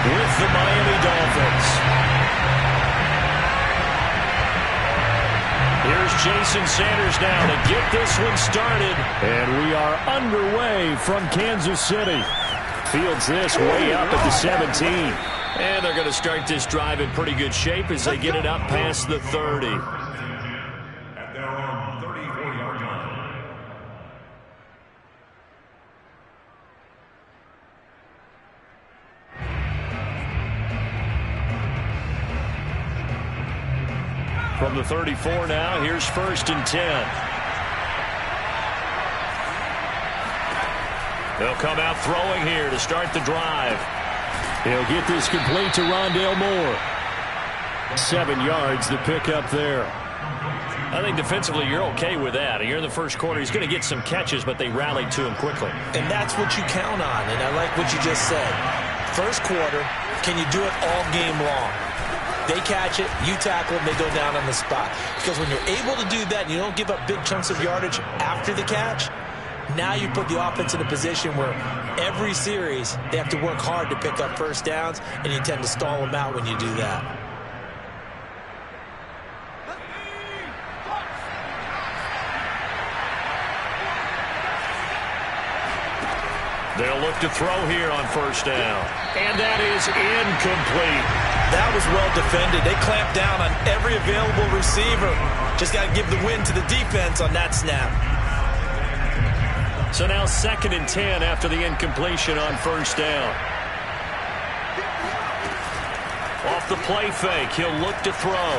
with the Miami Dolphins. Here's Jason Sanders now to get this one started. And we are underway from Kansas City. Fields this way up at the 17. And they're going to start this drive in pretty good shape as they get it up past the 30. At their own 34-yard line. From the 34 now, here's 1st and 10. They'll come out throwing here to start the drive. He'll get this complete to Rondale Moore. 7 yards, the pickup there. I think defensively you're okay with that. Here in the first quarter, he's going to get some catches, but they rallied to him quickly. And that's what you count on, and I like what you just said. First quarter, can you do it all game long? They catch it, you tackle them, they go down on the spot. Because when you're able to do that and you don't give up big chunks of yardage after the catch, now you put the offense in a position where every series they have to work hard to pick up first downs, and you tend to stall them out when you do that. They'll look to throw here on 1st down. And that is incomplete. That was well defended. They clamped down on every available receiver. Just got to give the win to the defense on that snap. So now 2nd and 10 after the incompletion on 1st down. Off the play fake, he'll look to throw.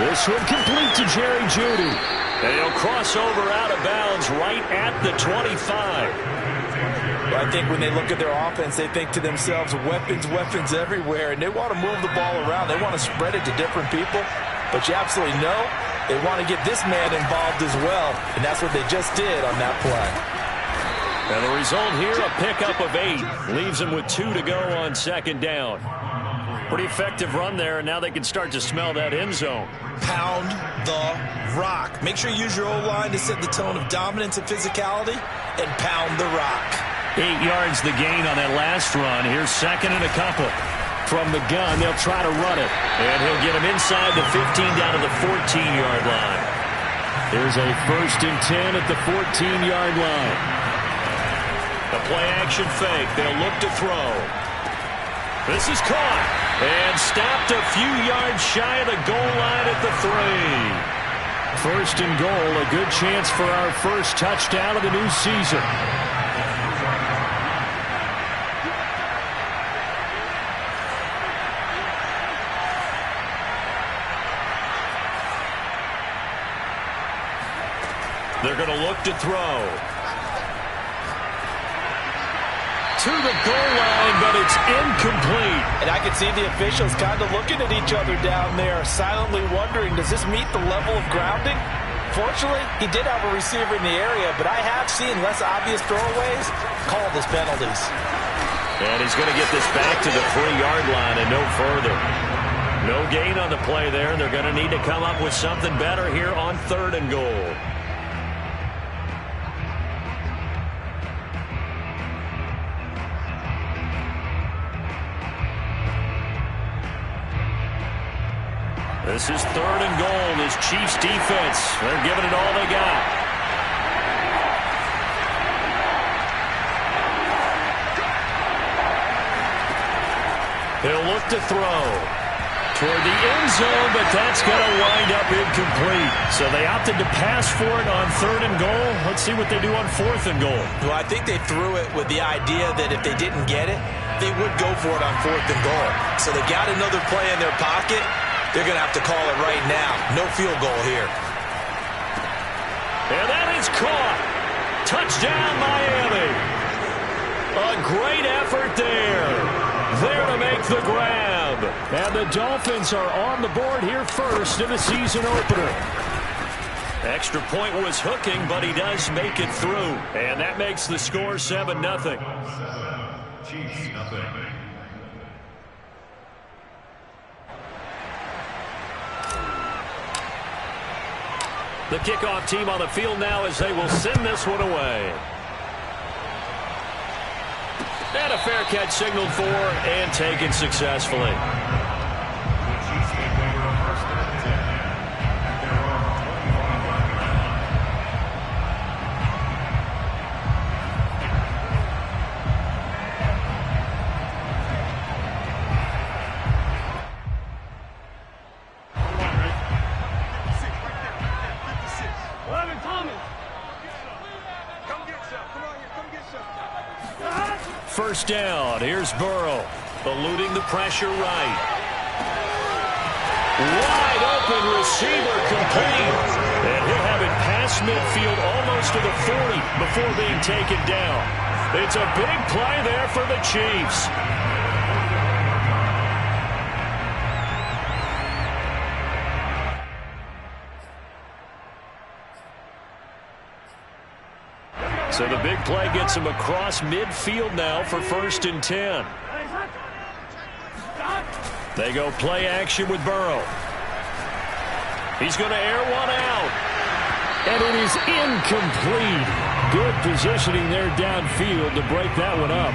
This one complete to Jerry Jeudy. And he'll cross over out of bounds right at the 25. I think when they look at their offense, they think to themselves, weapons, weapons everywhere, and they want to move the ball around. They want to spread it to different people, but you absolutely know they want to get this man involved as well, and that's what they just did on that play. And the result here, a pickup of 8. Leaves them with 2 to go on 2nd down. Pretty effective run there, and now they can start to smell that end zone. Pound the rock. Make sure you use your O-line to set the tone of dominance and physicality, and pound the rock. 8 yards the gain on that last run. Here's 2nd and a couple. From the gun, they'll try to run it. And he'll get him inside the 15 down to the 14-yard line. There's a 1st and 10 at the 14-yard line. The play-action fake. They'll look to throw. This is caught. And stopped a few yards shy of the goal line at the 3. 1st and goal. A good chance for our first touchdown of the new season. They're going to look to throw. To the goal line, but it's incomplete. And I can see the officials kind of looking at each other down there, silently wondering, does this meet the level of grounding? Fortunately, he did have a receiver in the area, but I have seen less obvious throwaways called as penalties. And he's going to get this back to the 3-yard line and no further. No gain on the play there. They're going to need to come up with something better here on 3rd and goal. This is 3rd and goal. This Chiefs defense, they're giving it all they got. He'll look to throw toward the end zone, but that's going to wind up incomplete. So they opted to pass for it on 3rd and goal. Let's see what they do on 4th and goal. Well, I think they threw it with the idea that if they didn't get it, they would go for it on 4th and goal. So they got another play in their pocket. They're going to have to call it right now. No field goal here. And that is caught. Touchdown, Miami. A great effort there. There to make the grab. And the Dolphins are on the board here first in the season opener. Extra point was hooking, but he does make it through. And that makes the score 7-0. Chiefs, nothing. The kickoff team on the field now as they will send this one away. And And a fair catch signaled for and taken successfully. First down. Here's Burrow, eluding the pressure right. Wide open receiver complete. And he'll have it past midfield almost to the 40 before being taken down. It's a big play there for the Chiefs. So the big play gets him across midfield now for 1st and 10. They go play action with Burrow. He's going to air one out. And it is incomplete. Good positioning there downfield to break that one up.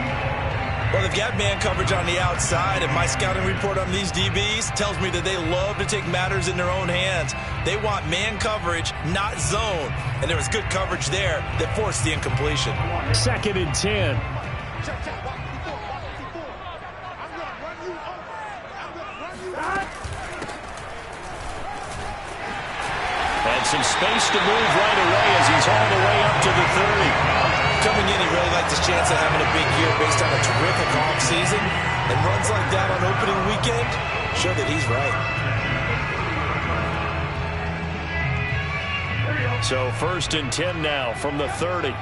Well, they've got man coverage on the outside, and my scouting report on these DBs tells me that they love to take matters in their own hands. They want man coverage, not zone. And there was good coverage there that forced the incompletion. 2nd and 10. Had some space to move right away as he's all the way up to the 30. Coming in, he really liked his chance of having a big year based on a terrific offseason. And runs like that on opening weekend show that he's right. So 1st and 10 now from the 30.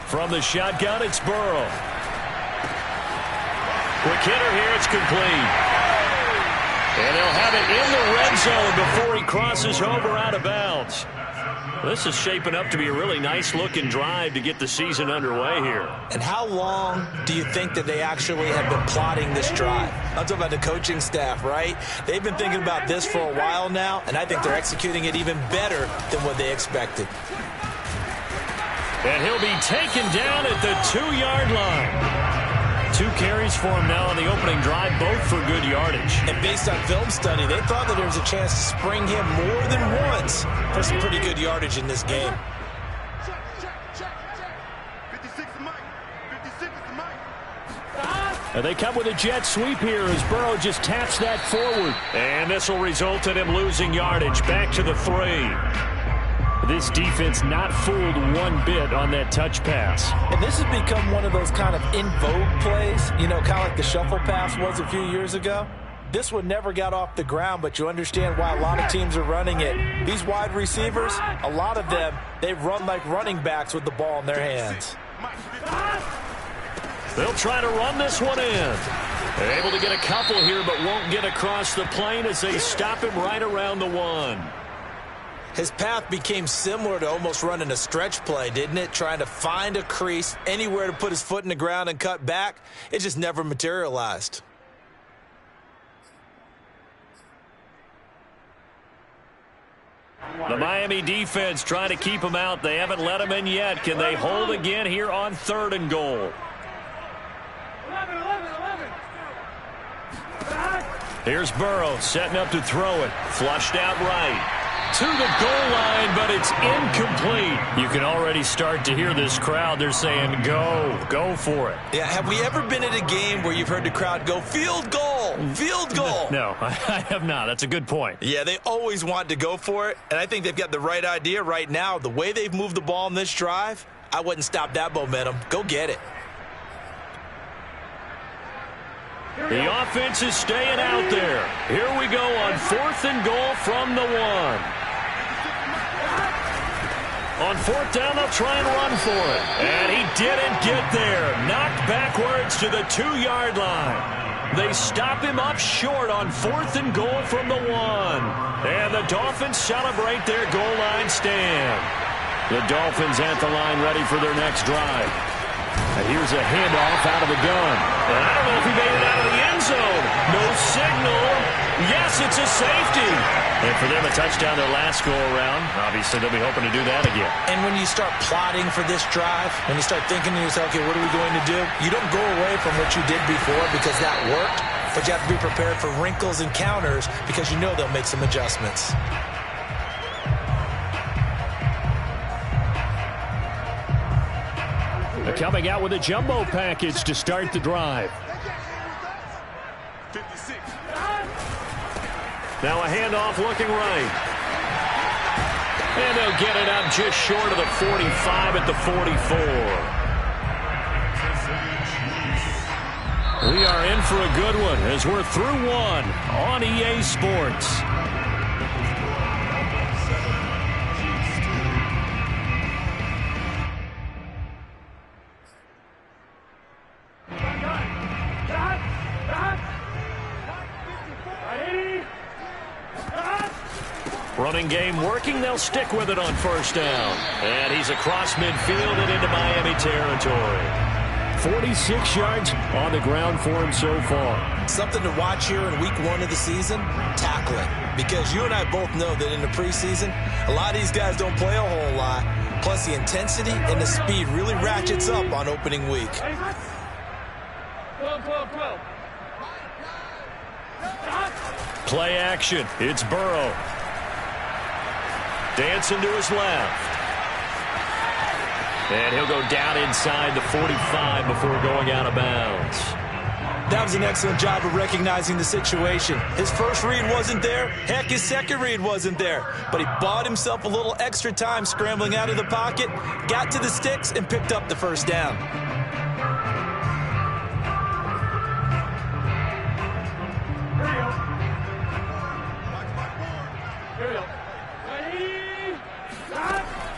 From the shotgun, it's Burrow. Quick hitter here, it's complete. And he'll have it in the red zone before he crosses over out of bounds. This is shaping up to be a really nice-looking drive to get the season underway here. And how long do you think that they actually have been plotting this drive? I'm talking about the coaching staff, right? They've been thinking about this for a while now, and I think they're executing it even better than what they expected. And he'll be taken down at the 2-yard line. 2 carries for him now on the opening drive, both for good yardage. And based on film study, they thought that there was a chance to spring him more than once for some pretty good yardage in this game. And they come with a jet sweep here as Burrow just taps that forward. And this will result in him losing yardage back to the 3. This defense not fooled one bit on that touch pass. And this has become one of those kind of in vogue plays, you know, kind of like the shuffle pass was a few years ago. This one never got off the ground, but you understand why a lot of teams are running it. These wide receivers, a lot of them, they run like running backs with the ball in their hands. They'll try to run this one in. They're able to get a couple here, but won't get across the plane as they stop him right around the 1. His path became similar to almost running a stretch play, didn't it? Trying to find a crease, anywhere to put his foot in the ground and cut back. It just never materialized. The Miami defense trying to keep him out. They haven't let him in yet. Can they hold again here on 3rd and goal? Here's Burrow setting up to throw it. Flushed out right. To the goal line, but it's incomplete. You can already start to hear this crowd. They're saying, go for it. Yeah, have we ever been at a game where you've heard the crowd go, field goal, field goal? No, I have not. That's a good point. Yeah, they always want to go for it, and I think they've got the right idea right now. The way they've moved the ball in this drive, I wouldn't stop that momentum. Go get it. The offense is staying out there. Here we go on 4th and goal from the 1. On 4th down, they'll try and run for it. And he didn't get there. Knocked backwards to the 2-yard line. They stop him up short on 4th and goal from the 1. And the Dolphins celebrate their goal line stand. The Dolphins at the line ready for their next drive. And here's a handoff out of the gun. And I don't know if he made it out of the end end zone. No signal. Yes, it's a safety. And for them, a touchdown their last go-around. Obviously, they'll be hoping to do that again. And when you start plotting for this drive, when you start thinking to yourself, okay, what are we going to do? You don't go away from what you did before because that worked, but you have to be prepared for wrinkles and counters because you know they'll make some adjustments. Coming out with a jumbo package to start the drive. 56. Now a handoff looking right. And they'll get it up just short of the 45 at the 44. We are in for a good one as we're through one on EA Sports. Running game working. They'll stick with it on first down. And he's across midfield and into Miami territory. 46 yards on the ground for him so far. Something to watch here in week 1 of the season, tackling. Because you and I both know that in the preseason, a lot of these guys don't play a whole lot. Plus the intensity and the speed really ratchets up on opening week. 12. Play action. It's Burrow. Dancing to his left. And he'll go down inside the 45 before going out of bounds. That was an excellent job of recognizing the situation. His first read wasn't there. Heck, his second read wasn't there. But he bought himself a little extra time scrambling out of the pocket, got to the sticks, and picked up the first down.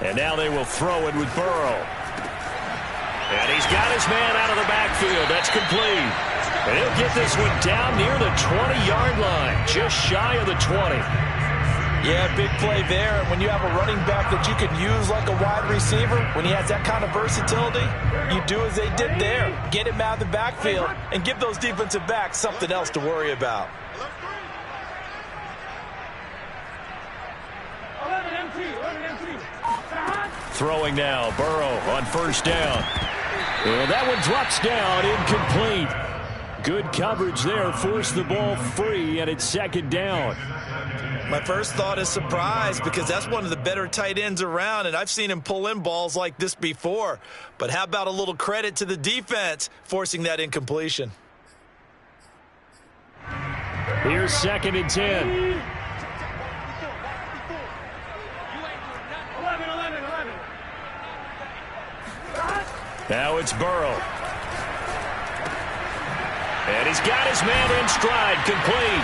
And now they will throw it with Burrow. And he's got his man out of the backfield. That's complete. And he'll get this one down near the 20-yard line, just shy of the 20. Yeah, big play there. And when you have a running back that you can use like a wide receiver, when he has that kind of versatility, you do as they did there. Get him out of the backfield and give those defensive backs something else to worry about. Throwing now, Burrow on first down. Well, that one drops down, incomplete. Good coverage there, forced the ball free, and it's second down. My first thought is surprise because that's one of the better tight ends around, and I've seen him pull in balls like this before. But how about a little credit to the defense forcing that incompletion? Here's second and 10. Now it's Burrow. And he's got his man in stride, complete.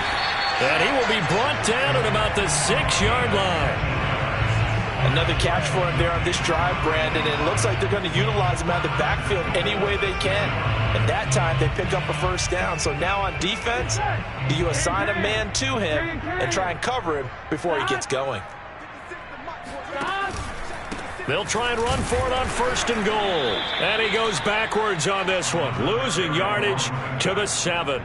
And he will be brought down at about the 6-yard line. Another catch for him there on this drive, Brandon. And it looks like they're going to utilize him out of the backfield any way they can. And that time they pick up a first down. So now on defense, do you assign a man to him and try and cover him before he gets going? They'll try and run for it on first and goal. And he goes backwards on this one, losing yardage to the 7.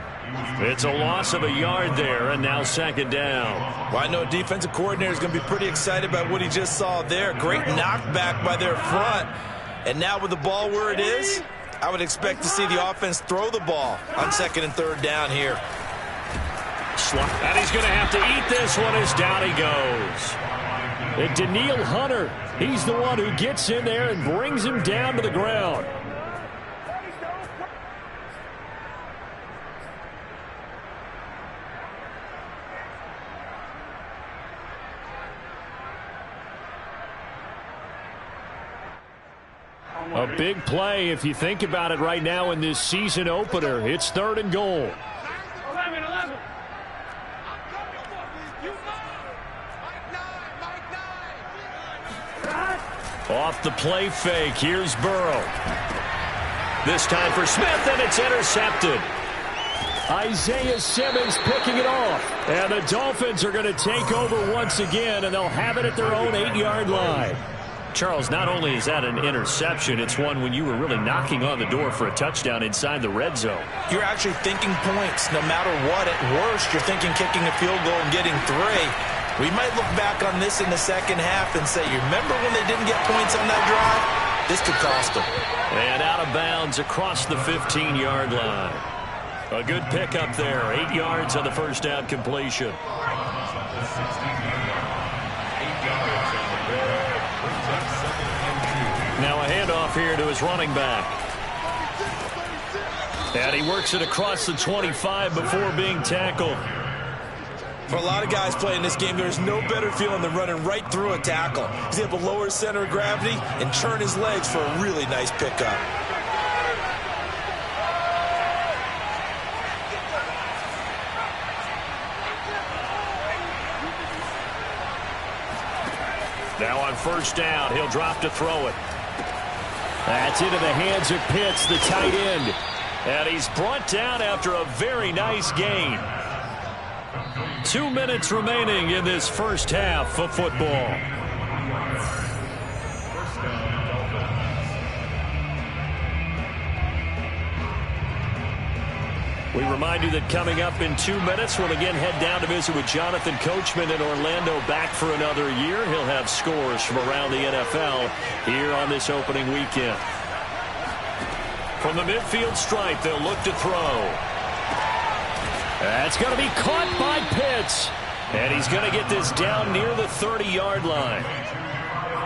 It's a loss of a yard there, and now second down. Well, I know a defensive coordinator is going to be pretty excited about what he just saw there. Great knockback by their front. And now with the ball where it is, I would expect to see the offense throw the ball on second and third down here. And he's going to have to eat this one as down he goes. And Danielle Hunter, he's the one who gets in there and brings him down to the ground. A big play if you think about it right now in this season opener. It's third and goal. 11. Off the play fake, here's Burrow. This time for Smith, and it's intercepted. Isaiah Simmons picking it off. And the Dolphins are going to take over once again, and they'll have it at their own 8-yard line. Charles, not only is that an interception, it's one when you were really knocking on the door for a touchdown inside the red zone. You're actually thinking points no matter what. At worst, you're thinking kicking a field goal and getting 3. We might look back on this in the second half and say, you remember when they didn't get points on that drive? This could cost them. And out of bounds across the 15-yard line. A good pickup there. 8 yards on the first down completion. Now a handoff here to his running back. And he works it across the 25 before being tackled. For a lot of guys playing this game, there's no better feeling than running right through a tackle. He's able to lower his center of gravity and churn his legs for a really nice pickup. Now on first down, he'll drop to throw it. That's into the hands of Pitts, the tight end. And he's brought down after a very nice gain. 2 minutes remaining in this first half of football. We remind you that coming up in 2 minutes, we'll again head down to visit with Jonathan Coachman in Orlando, back for another year. He'll have scores from around the NFL here on this opening weekend. From the midfield stripe, they'll look to throw. That's going to be caught by Pitts. And he's going to get this down near the 30-yard line.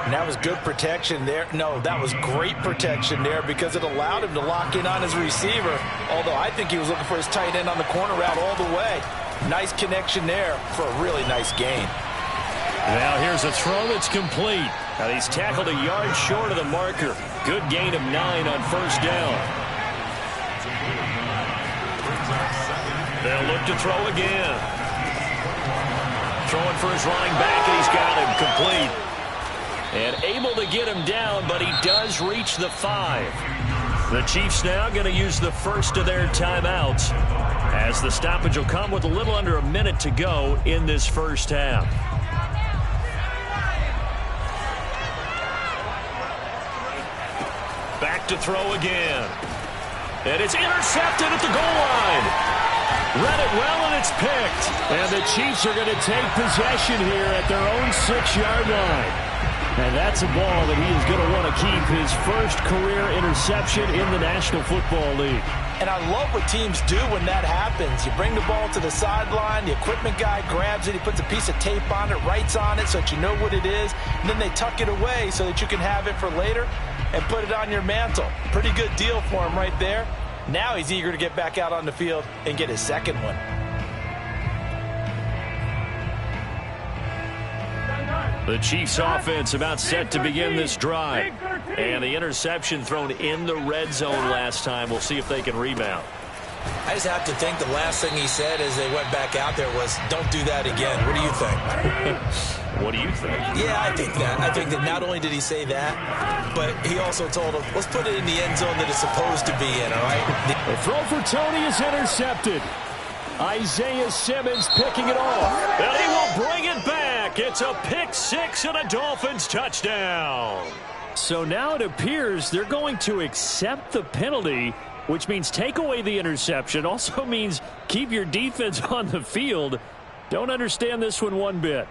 And that was good protection there. No, that was great protection there because it allowed him to lock in on his receiver. Although I think he was looking for his tight end on the corner route all the way. Nice connection there for a really nice gain. Now here's a throw that's complete. Now he's tackled a yard short of the marker. Good gain of 9 on first down. They'll look to throw again. Throwing for his running back, and he's got him complete. And able to get him down, but he does reach the 5. The Chiefs now going to use the first of their timeouts, as the stoppage will come with a little under a minute to go in this first half. Back to throw again. And it's intercepted at the goal line. Read it well, and it's picked. And the Chiefs are going to take possession here at their own 6-yard line. And that's a ball that he is going to want to keep, his first career interception in the National Football League. And I love what teams do when that happens. You bring the ball to the sideline, the equipment guy grabs it, he puts a piece of tape on it, writes on it so that you know what it is, and then they tuck it away so that you can have it for later and put it on your mantle. Pretty good deal for him right there. Now he's eager to get back out on the field and get his second one. The Chiefs offense about set to begin this drive. And the interception thrown in the red zone last time. We'll see if they can rebound. I just have to think the last thing he said as they went back out there was, don't do that again. What do you think? What do you think? Yeah, I think that. I think that not only did he say that, but he also told him, let's put it in the end zone that it's supposed to be in, all right? The throw for Tony is intercepted. Isaiah Simmons picking it off. And he will bring it back. It's a pick 6 and a Dolphins touchdown. So now it appears they're going to accept the penalty, which means take away the interception. Also means keep your defense on the field. Don't understand this one bit.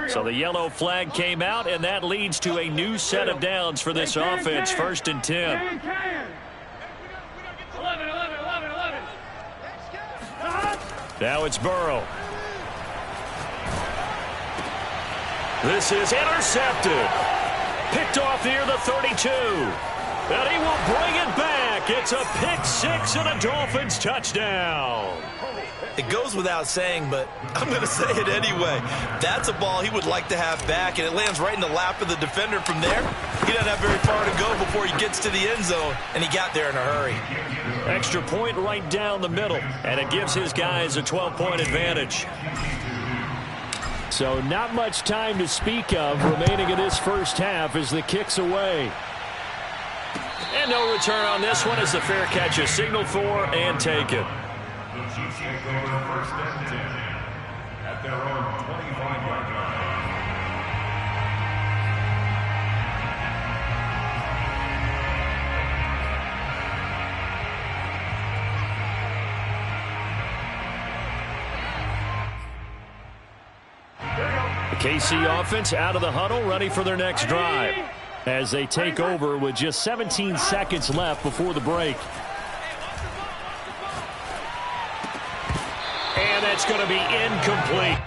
So the yellow flag came out, and that leads to a new set of downs for this offense. 1st and 10. 11. Now it's Burrow. This is intercepted. Picked off near the 32. And he will bring it back. It's a pick 6 and a Dolphins touchdown. It goes without saying, but I'm going to say it anyway. That's a ball he would like to have back, and it lands right in the lap of the defender from there. He doesn't have very far to go before he gets to the end zone, and he got there in a hurry. Extra point right down the middle, and it gives his guys a 12-point advantage. So not much time to speak of remaining in this first half as the kick's away. And no return on this one as the fair catch is signaled for and taken. The Chiefs will go to 1st and 10 at their own 25-yard line. KC offense out of the huddle, ready for their next drive as they take over with just 17 seconds left before the break. And that's going to be incomplete.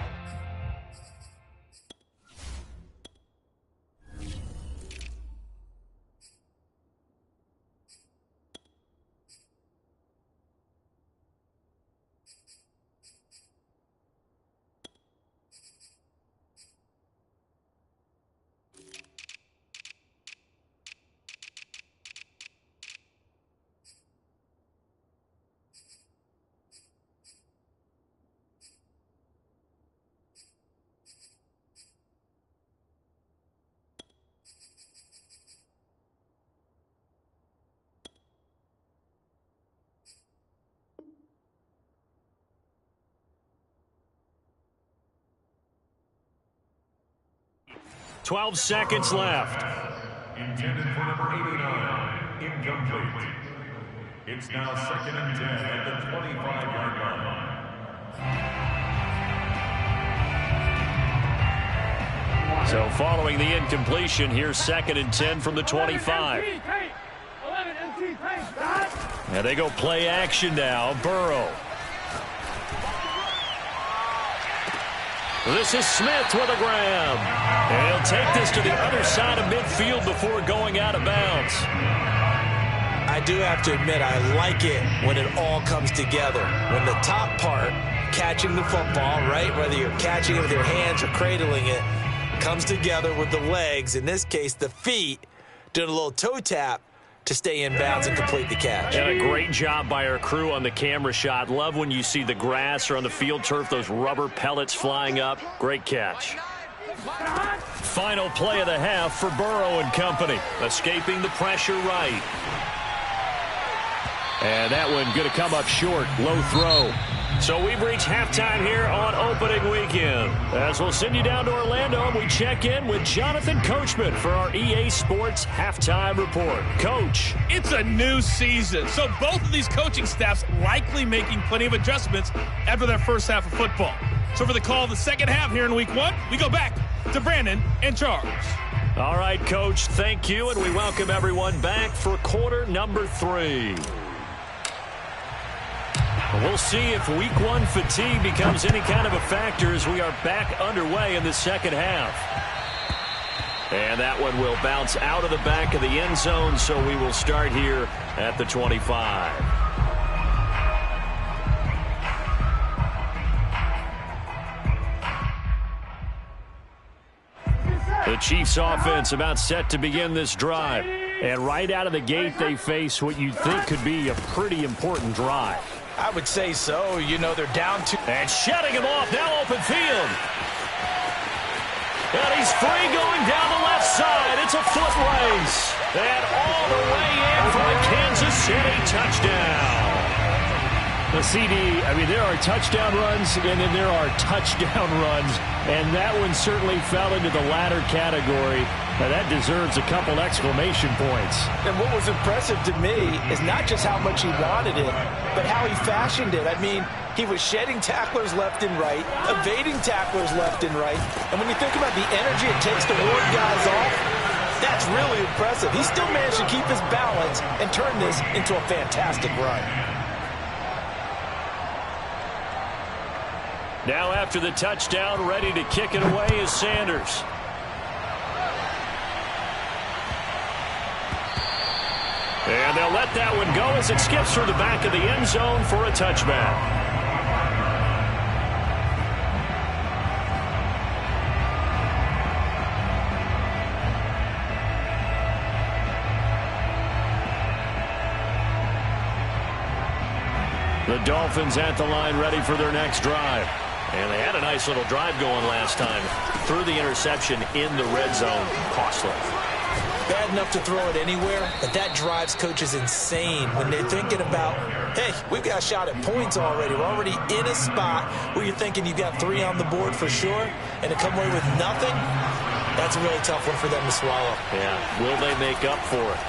Twelve seconds left. Intended for number 89. Incomplete. It's now 2nd and 10 at the 25-yard line. So following the incompletion, here's 2nd and 10 from the 25. And they go play action now. Burrow. This is Smith with a grab. And he'll take this to the other side of midfield before going out of bounds. I do have to admit, I like it when it all comes together. When the top part, catching the football, right, whether you're catching it with your hands or cradling it, comes together with the legs, in this case the feet, doing a little toe tap to stay in bounds and complete the catch. And a great job by our crew on the camera shot. Love when you see the grass or on the field turf, those rubber pellets flying up. Great catch. Final play of the half for Burrow and company. Escaping the pressure right. And that one going to come up short. Low throw. So we've reached halftime here on opening weekend. As we'll send you down to Orlando, and we check in with Jonathan Coachman for our EA Sports Halftime Report. Coach. It's a new season, so both of these coaching staffs likely making plenty of adjustments after their first half of football. So for the call of the second half here in Week 1, we go back to Brandon and Charles. All right, Coach, thank you, and we welcome everyone back for quarter number 3. We'll see if Week 1 fatigue becomes any kind of a factor as we are back underway in the second half. And that one will bounce out of the back of the end zone, so we will start here at the 25. The Chiefs offense about set to begin this drive. And right out of the gate, they face what you'd think could be a pretty important drive. I would say so. You know, they're down to... And shutting him off, now open field. And he's free going down the left side. It's a foot race. And all the way in for a Kansas City touchdown. The CD, I mean, there are touchdown runs, and then there are touchdown runs. And that one certainly fell into the latter category. Now, that deserves a couple exclamation points. And what was impressive to me is not just how much he wanted it, but how he fashioned it. I mean, he was shedding tacklers left and right, evading tacklers left and right. And when you think about the energy it takes to ward guys off, that's really impressive. He still managed to keep his balance and turn this into a fantastic run. Now after the touchdown, ready to kick it away is Sanders. And they'll let that one go as it skips through the back of the end zone for a touchback. The Dolphins at the line ready for their next drive. And they had a nice little drive going last time. Threw the interception in the red zone. Costly. Bad enough to throw it anywhere, but that drives coaches insane when they're thinking about, hey, we've got a shot at points already. We're already in a spot where you're thinking you've got 3 on the board for sure, and to come away with nothing, that's a really tough one for them to swallow. Yeah, will they make up for it?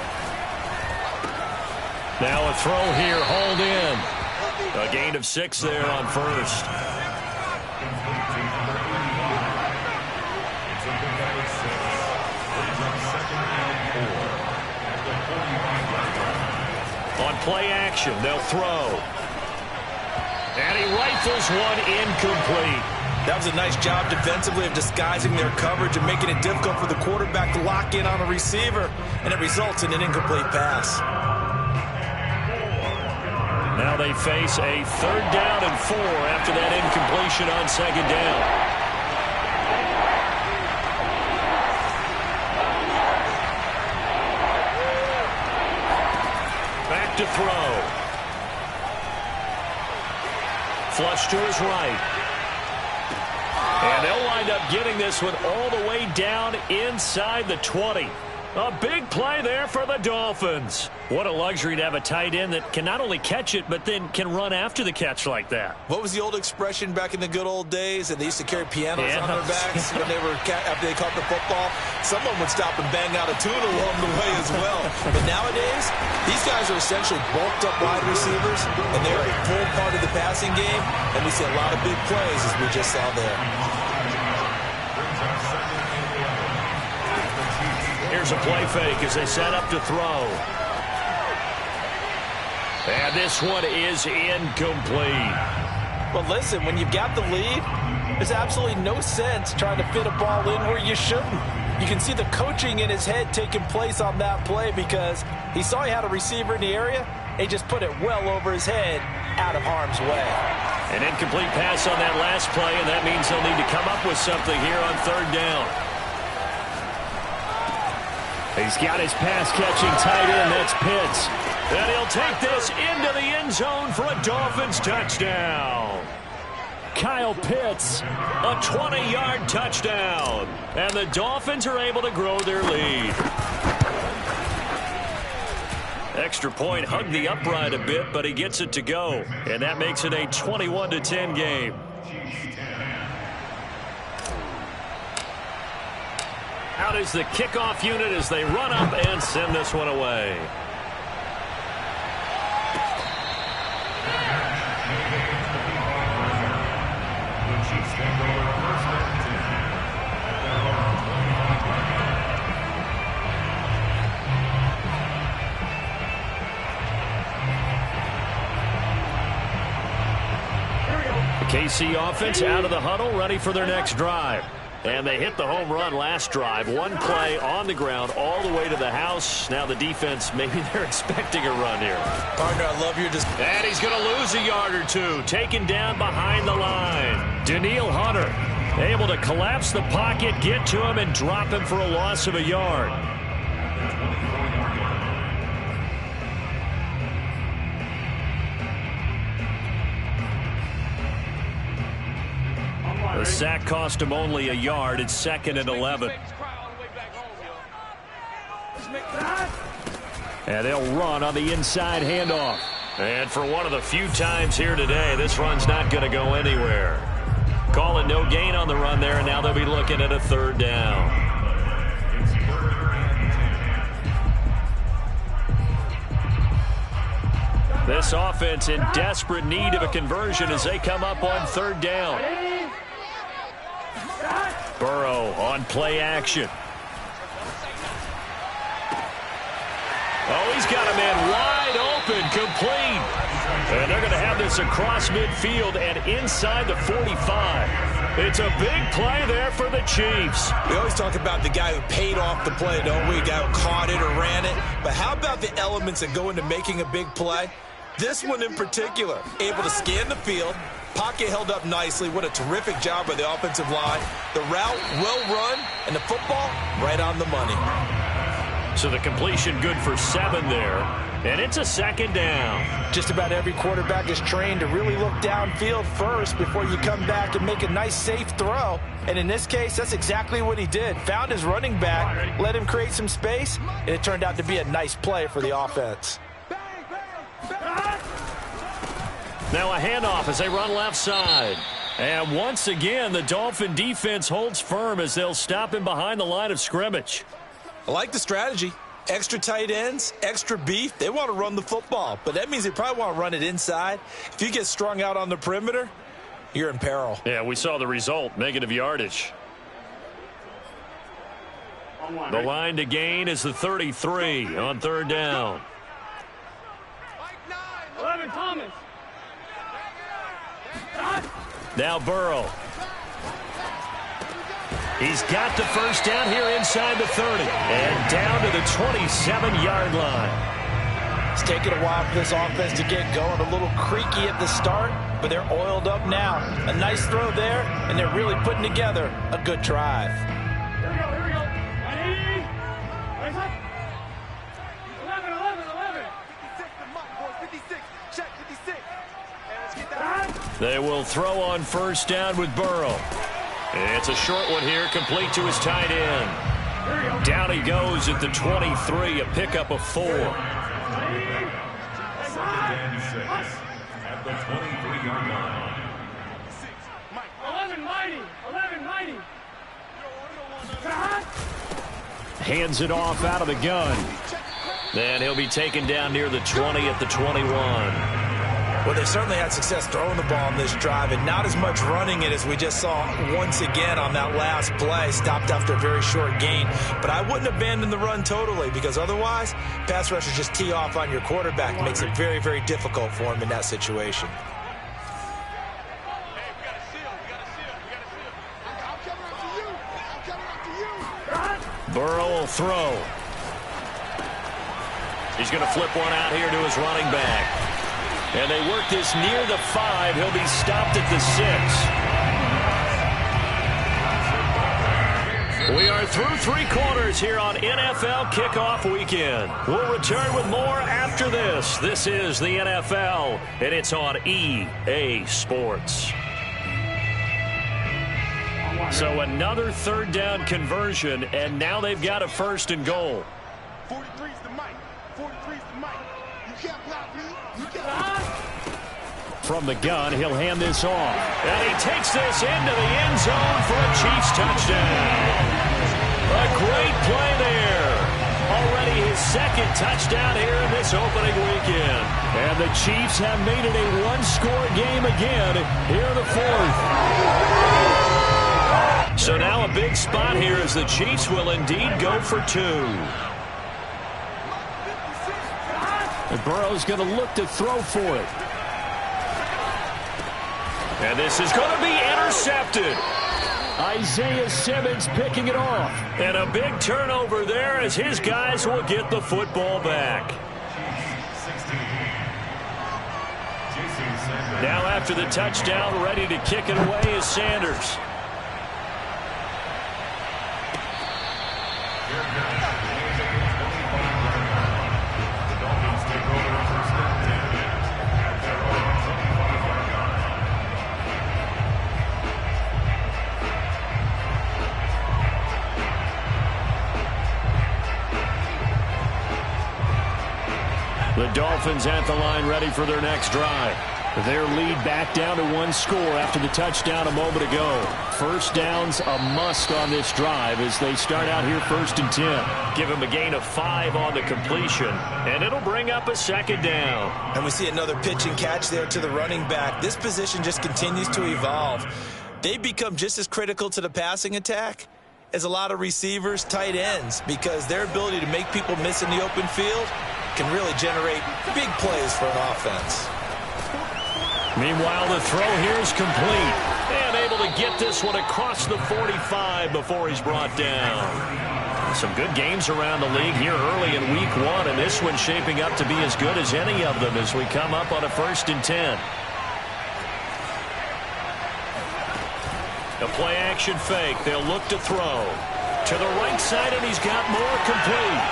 Now a throw here, hauled in. A gain of 6 there on first. On play action, they'll throw. And he rifles one incomplete. That was a nice job defensively of disguising their coverage and making it difficult for the quarterback to lock in on a receiver, and it results in an incomplete pass. Now they face a 3rd down and 4 after that incompletion on 2nd down. Back to throw. Flush to his right. And they'll wind up getting this one all the way down inside the 20. A big play there for the Dolphins. What a luxury to have a tight end that can not only catch it, but then can run after the catch like that. What was the old expression back in the good old days? And they used to carry pianos on their backs when after they caught the football. Someone would stop and bang out a tune along the way as well. But nowadays, these guys are essentially bulked up wide receivers, and they're a full part of the passing game. And we see a lot of big plays, as we just saw there. Here's a play fake as they set up to throw. And this one is incomplete. Well, listen, when you've got the lead, there's absolutely no sense trying to fit a ball in where you shouldn't. You can see the coaching in his head taking place on that play because he saw he had a receiver in the area, and he just put it well over his head out of harm's way. An incomplete pass on that last play, and that means they'll need to come up with something here on 3rd down. He's got his pass-catching tight end. That's Pitts. And he'll take this into the end zone for a Dolphins touchdown. Kyle Pitts, a 20-yard touchdown. And the Dolphins are able to grow their lead. Extra point hugged the upright a bit, but he gets it to go. And that makes it a 21-10 game. Out is the kickoff unit as they run up and send this one away. The KC offense out of the huddle, ready for their next drive. And they hit the home run last drive. One play on the ground all the way to the house. Now the defense, maybe they're expecting a run here. Partner, I love your... And he's going to lose a yard or two. Taken down behind the line. Danielle Hunter able to collapse the pocket, get to him, and drop him for a loss of a yard. The sack cost him only a yard. It's 2nd and 11. And they'll run on the inside handoff. And for one of the few times here today, this run's not going to go anywhere. Call it no gain on the run there, and now they'll be looking at a 3rd down. This offense in desperate need of a conversion as they come up on 3rd down. Burrow on play action. Oh, he's got a man wide open, complete. And they're going to have this across midfield and inside the 45. It's a big play there for the Chiefs. We always talk about the guy who paid off the play, don't we? The guy who caught it or ran it. But how about the elements that go into making a big play? This one in particular, able to scan the field. Pocket held up nicely. What a terrific job by the offensive line. The route well run, and the football right on the money. So the completion good for 7 there. And it's a 2nd down. Just about every quarterback is trained to really look downfield first before you come back and make a nice, safe throw. And in this case, that's exactly what he did. Found his running back, let him create some space, and it turned out to be a nice play for the offense. Now a handoff as they run left side. And once again, the Dolphin defense holds firm as they'll stop him behind the line of scrimmage. I like the strategy. Extra tight ends, extra beef. They want to run the football, but that means they probably want to run it inside. If you get strung out on the perimeter, you're in peril. Yeah, we saw the result, negative yardage. The line to gain is the 33 on third down. 11, Thomas. Now Burrow. He's got the first down here inside the 30. And down to the 27-yard line. It's taken a while for this offense to get going. A little creaky at the start, but they're oiled up now. A nice throw there, and they're really putting together a good drive. Here we go, here we go. 180. Raise up. 11, 11, 11. 56, the mark, boys. 56. Check 56. And let's get that. They will throw on first down with Burrow. It's a short one here, complete to his tight end. Down he goes at the 23, a pickup of 4. At the 23-yard line. 11, mighty. 11, mighty. Hands it off out of the gun. Then he'll be taken down near the 20 at the 21. Well, they've certainly had success throwing the ball in this drive, and not as much running it as we just saw once again on that last play. Stopped after a very short gain. But I wouldn't abandon the run totally, because otherwise, pass rushers just tee off on your quarterback. It makes it very, very difficult for him in that situation. Burrow will throw. He's going to flip one out here to his running back. And they work this near the 5. He'll be stopped at the 6. We are through 3 quarters here on NFL Kickoff Weekend. We'll return with more after this. This is the NFL, and it's on EA Sports. So another third down conversion, and now they've got a first and goal. 43's the mic. 43's the mic. You can't block me. From the gun, he'll hand this off. And he takes this into the end zone for a Chiefs touchdown. A great play there. Already his second touchdown here in this opening weekend. And the Chiefs have made it a one-score game again here in the 4th. So now a big spot here as the Chiefs will indeed go for 2. And Burrow's going to look to throw for it. And this is going to be intercepted. Isaiah Simmons picking it off. And a big turnover there as his guys will get the football back. Now after the touchdown, ready to kick it away is Sanders. The Dolphins at the line ready for their next drive. Their lead back down to 1 score after the touchdown a moment ago. First down's a must on this drive as they start out here 1st and 10. Give them a gain of 5 on the completion, and it'll bring up a second down. And we see another pitch and catch there to the running back. This position just continues to evolve. They become just as critical to the passing attack as a lot of receivers, tight ends, because their ability to make people miss in the open field can really generate big plays for an offense. Meanwhile, the throw here is complete. And able to get this one across the 45 before he's brought down. Some good games around the league here early in week 1, and this one's shaping up to be as good as any of them as we come up on a 1st and 10. A play-action fake. They'll look to throw. To the right side, and he's got more complete.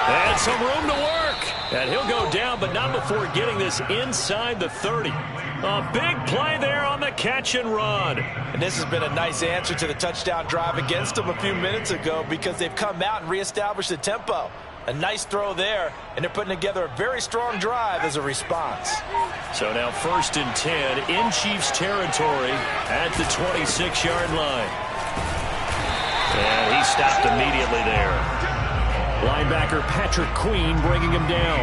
And some room to work. And he'll go down, but not before getting this inside the 30. A big play there on the catch and run. And this has been a nice answer to the touchdown drive against them a few minutes ago because they've come out and reestablished the tempo. A nice throw there, and they're putting together a very strong drive as a response. So now 1st and 10 in Chiefs territory at the 26-yard line. And he stopped immediately there. Linebacker Patrick Queen bringing him down.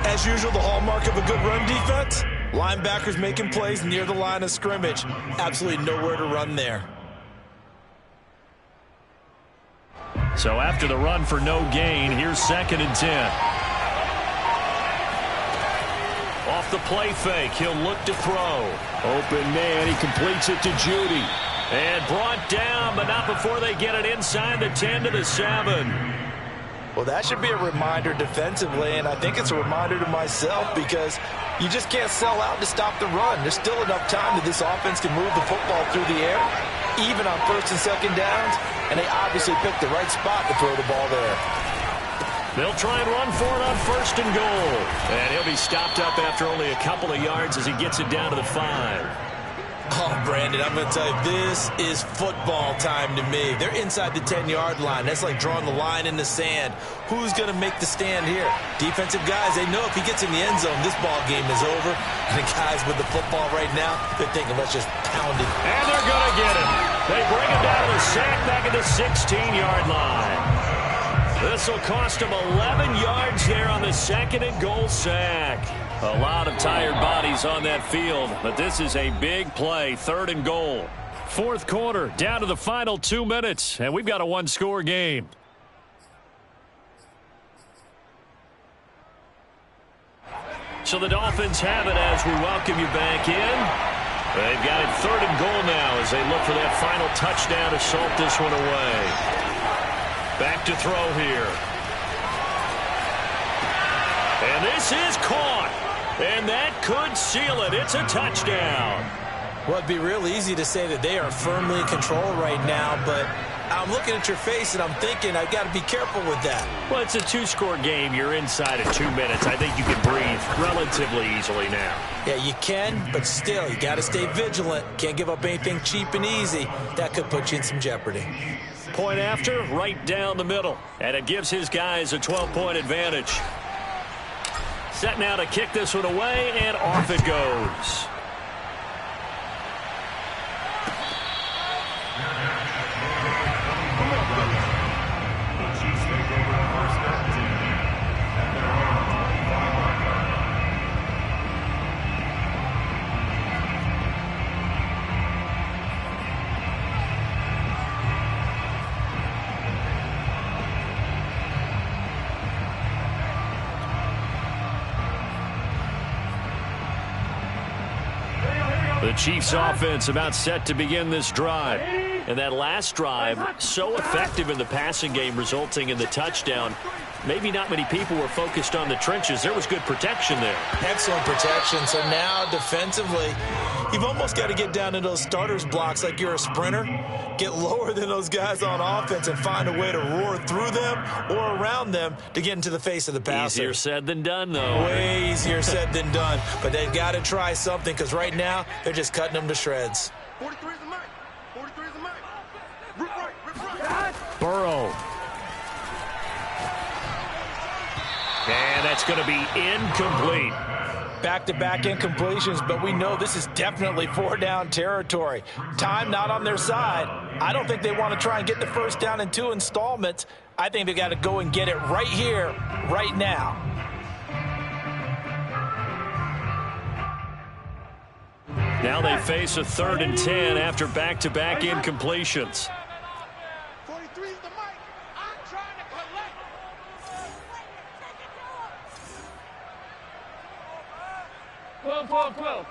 As usual, the hallmark of a good run defense, linebackers making plays near the line of scrimmage. Absolutely nowhere to run there. So after the run for no gain, here's 2nd and 10. Off the play fake, he'll look to throw. Open man, he completes it to Judy. And brought down, but not before they get it inside the 10 to the 7. Well, that should be a reminder defensively, and I think it's a reminder to myself because you just can't sell out to stop the run. There's still enough time that this offense can move the football through the air, even on 1st and 2nd downs, and they obviously picked the right spot to throw the ball there. They'll try and run for it on 1st and goal. And he'll be stopped up after only a couple of yards as he gets it down to the 5. Oh, Brandon, I'm going to tell you, this is football time to me. They're inside the 10-yard line. That's like drawing the line in the sand. Who's going to make the stand here? Defensive guys, they know if he gets in the end zone, this ball game is over. And the guys with the football right now, they're thinking, let's just pound it. And they're going to get it. They bring him down to the sack back at the 16-yard line. This will cost him 11 yards there on the 2nd and goal sack. A lot of tired bodies on that field, but this is a big play, 3rd and goal. 4th quarter, down to the final 2 minutes, and we've got a one-score game. So the Dolphins have it as we welcome you back in. They've got it 3rd and goal now as they look for that final touchdown to salt this one away. Back to throw here. And this is caught. And that could seal it. It's a touchdown. Well, it'd be real easy to say that they are firmly in control right now, but I'm looking at your face and I'm thinking I've got to be careful with that. Well, it's a 2-score game. You're inside of 2 minutes. I think you can breathe relatively easily now. Yeah, you can, but still, you got to stay vigilant. Can't give up anything cheap and easy. That could put you in some jeopardy. Point after, right down the middle. And it gives his guys a 12-point advantage. Set now to kick this one away, and off it goes. The Chiefs offense about set to begin this drive. And that last drive, so effective in the passing game, resulting in the touchdown. Maybe not many people were focused on the trenches. There was good protection there. Excellent protection. So now defensively, you've almost got to get down to those starters blocks like you're a sprinter. Get lower than those guys on offense and find a way to roar through them or around them to get into the face of the passer. Easier said than done, though. Way easier said than done. But they've got to try something because right now they're just cutting them to shreds. 43 is the mic. 43 is the mic. Rip right, rip right. Burrow. And that's going to be incomplete. Back-to-back incompletions, but we know this is definitely 4-down territory. Time not on their side. I don't think they want to try and get the first down in 2 installments. I think they got to go and get it right here, right now. Now they face a 3rd and 10 after back-to-back incompletions. 43 is the mic. I'm trying to collect. Twelve.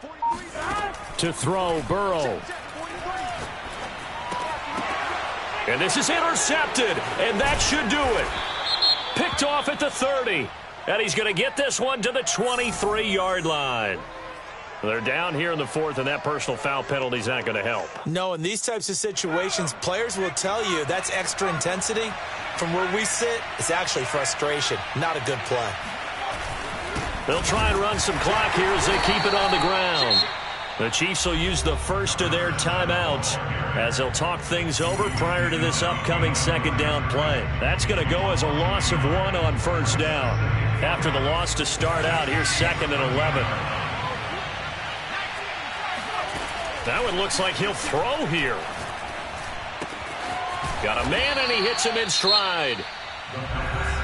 43. To throw, Burrow. And this is intercepted, and that should do it. Picked off at the 30, and he's going to get this one to the 23-yard line. They're down here in the 4th, and that personal foul penalty is not going to help. No, in these types of situations, players will tell you that's extra intensity. From where we sit, it's actually frustration. Not a good play. They'll try and run some clock here as they keep it on the ground. The Chiefs will use the first of their timeouts as they'll talk things over prior to this upcoming 2nd down play. That's going to go as a loss of 1 on 1st down. After the loss to start out, here's 2nd and 11. Now it looks like he'll throw here. Got a man, and he hits him in stride.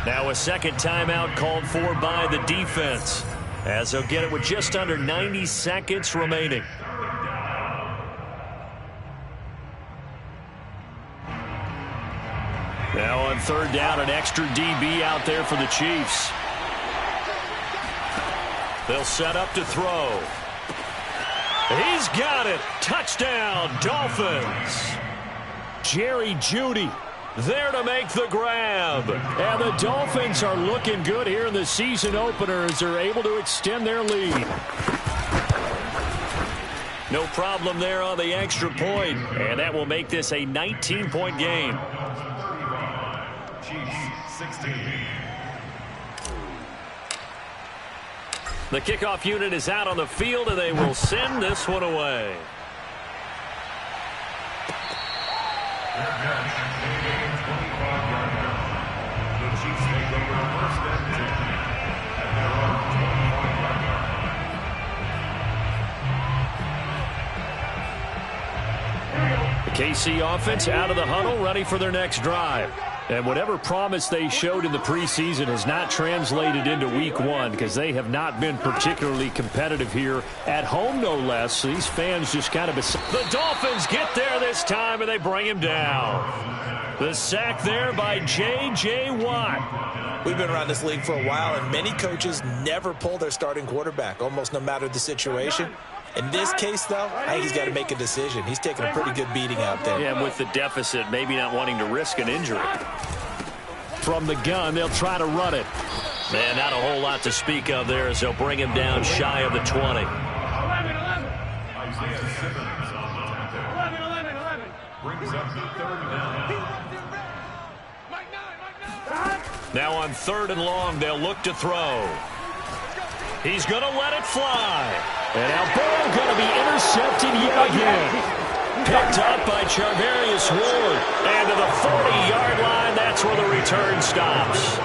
Now a 2nd timeout called for by the defense, as they'll get it with just under 90 seconds remaining. on third down, an extra DB out there for the Chiefs. They'll set up to throw. He's got it. Touchdown, Dolphins. Jerry Jeudy there to make the grab. And the Dolphins are looking good here in the season opener as they're able to extend their lead. No problem there on the extra point, and that will make this a 19-point game. Chiefs 16. The kickoff unit is out on the field, and they will send this one away. Their catch, a 25-yard line. The Chiefs take over first and 10 at their own 25-yard line. The KC offense out of the huddle, ready for their next drive. And whatever promise they showed in the preseason has not translated into week one because they have not been particularly competitive here at home, no less. So these fans just kind of... The Dolphins get there this time, and they bring him down. The sack there by J.J. Watt. We've been around this league for a while, and many coaches never pull their starting quarterback, almost no matter the situation. In this case, though, I think he's got to make a decision. He's taking a pretty good beating out there. Yeah, and with the deficit, maybe not wanting to risk an injury. From the gun, they'll try to run it. Man, not a whole lot to speak of there as they'll bring him down shy of the 20. 11. Isaiah Simmons on the tackle. 11. Brings up the third down. Now on third and long, they'll look to throw. He's going to let it fly. And now ball going to be intercepted yet again. Picked up by Charvarius Ward. And to the 40-yard line, that's where the return stops.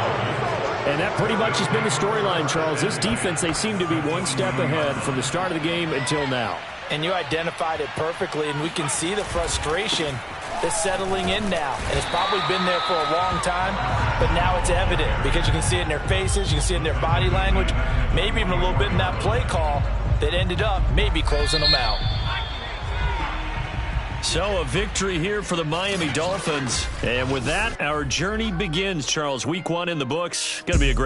And that pretty much has been the storyline, Charles. This defense, they seem to be one step ahead from the start of the game until now. And you identified it perfectly, and we can see the frustration that's settling in now. And it's probably been there for a long time, but now it's evident because you can see it in their faces, you can see it in their body language, maybe even a little bit in that play call that ended up maybe closing them out. So a victory here for the Miami Dolphins. And with that, our journey begins, Charles. Week one in the books. Going to be a great